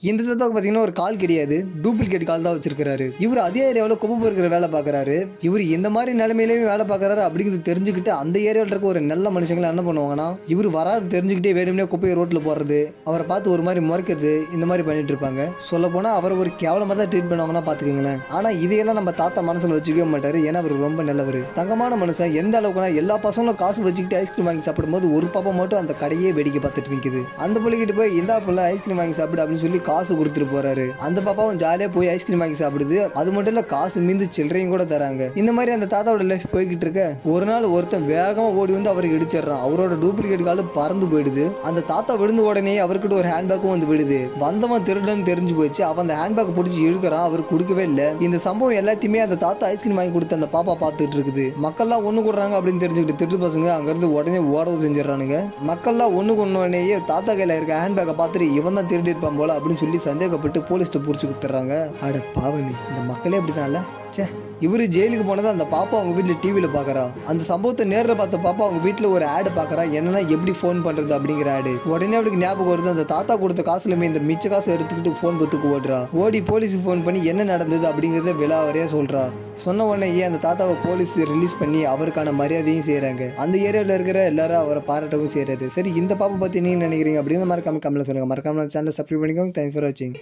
இந்த தாத்தாவுக்கு பார்த்தீங்கன்னா ஒரு கால் கிடையாது, டூப்ளிகேட் கால் தான் வச்சிருக்காரு. இவர் அதே ஏரியாவில் குப்பை பொறுக்கிற வேலை பார்க்குறாரு. இவர் இந்த மாதிரி நிலைமையிலேயும் வேலை பார்க்குறாரு அப்படிங்கிறது தெரிஞ்சுக்கிட்டு அந்த ஏரியாவில் இருக்க ஒரு நல்ல மனுஷங்களை என்ன பண்ணுவாங்கன்னா, இவர் வராது தெரிஞ்சுக்கிட்டே வேணும்னே குப்பையை ரோட்டில் போடுறது, அவரை பார்த்து ஒரு மாதிரி முறைக்கிறது, இந்த மாதிரி பண்ணிட்டு இருப்பாங்க. சொல்ல போனால் அவர் ஒரு கேவலமாக தான் ட்ரீட் பண்ணுவாங்கன்னா பார்த்துக்கங்களேன். ஆனால் இதையெல்லாம் நம்ம தாத்தா மனசில் வச்சுக்கவே மாட்டார். ஏன்னா அவர் ரொம்ப நல்லவர், தங்கமான மனுஷன். எந்த அளவுக்குனா எல்லா பசங்களும் காசு வச்சுக்கிட்டு ஐஸ்கிரீம் வாங்கி சாப்பிடும்போது ஒரு பாப்பா மட்டும் அந்த கடையே வேடிக்கை பார்த்துட்டு நிற்குது. அந்த பிள்ளைகிட்ட போய் இந்தா பிள்ளை ஐஸ்கிரீம் வாங்கி சாப்பிடு அப்படின்னு சொல்லி காசு கொடுத்துட்டு போறாரு. அந்த பாப்பாவும் ஜாலியாக போய் ஐஸ்கிரீம் வாங்கி சாப்பிடுது. அது மட்டும் இல்ல, காசு மீந்து சில்லறையும் கூட தராங்க. இந்த மாதிரி அந்த தாத்தாவோட லைஃப் போய்கிட்டு இருக்க ஒரு நாள் ஒருத்தன் வேகமா ஓடி வந்து அவரை இடிச்சிடறான். அவரோட டூப்ளிகேட் கால் பறந்து போயிடுது. அந்த தாத்தா விழுந்த உடனே அவர்கிட்ட ஒரு ஹேண்ட்பேக்கும் வந்து விடுது. வந்தவன் திருடன்னு தெரிஞ்சு போச்சு. அவன் அந்த ஹேண்ட்பேக் பிடிச்சி இழுக்கிறான். அவர் கொடுக்கவே இல்லை. இந்த சம்பவம் எல்லாத்தையுமே அந்த தாத்தா ஐஸ்கிரீம் வாங்கி கொடுத்த அந்த பாப்பா பார்த்துட்டு இருக்குது. மக்கள்லாம் ஒண்ணு கூடுறாங்க அப்படின்னு தெரிஞ்சுக்கிட்டு திட்டு பசங்க அங்கிருந்து உடனே ஓடவும் செஞ்சிடறானுங்க. மக்கள்லாம் ஒண்ணு கொண்டோடனேயே தாத்தா கையில இருக்க ஹேண்ட்பேக்கை பார்த்துட்டு இவன் தான் திருடி இருப்பான் போல அப்படின்னு சொல்லி சந்தேகப்பட்டு போலீஸ்ட்டு பிடிச்சி கொடுத்துட்றாங்க. அட பாவமே, இந்த மக்களே அப்படித்தான்ல. சே, இவரு ஜெயிலுக்கு போனதை அந்த பாப்பா அவங்க வீட்டில் டிவியில் பார்க்குறா. அந்த சம்பவத்தை நேரில் பார்த்த பாப்பா அவங்க வீட்டில் ஒரு ஆடு பார்க்குறா. என்னன்னா எப்படி ஃபோன் பண்ணுறது அப்படிங்கிற ஆடு. உடனே அவளுக்கு ஞாபகம் வருது, அந்த தாத்தா கொடுத்த காசுலுமே இந்த மிச்ச காசு எடுத்துக்கிட்டு ஃபோன் பத்துக்கு ஓடுறா. ஓடி போலீஸுக்கு ஃபோன் பண்ணி என்ன நடந்தது அப்படிங்கிறத விலாவறையா சொல்கிறா. சொன்ன உடனே அந்த தாத்தாவை போலீஸ் ரிலீஸ் பண்ணி அவருக்கான மரியாதையும் செய்கிறாங்க. அந்த ஏரியாவில் இருக்கிற எல்லாரும் அவரை பாராட்டவும் செய்கிறாரு. சரி, இந்த பாப்பா பற்றி நீங்கள் நினைக்கிறீங்க அப்படிங்கிற மாதிரி கமெண்ட்ல சொல்லுங்கள். மறக்காம சேனலை சப்ஸ்கிரைப் பண்ணிக்கோங்க. தேங்க்ஸ் ஃபார் வாட்சிங்.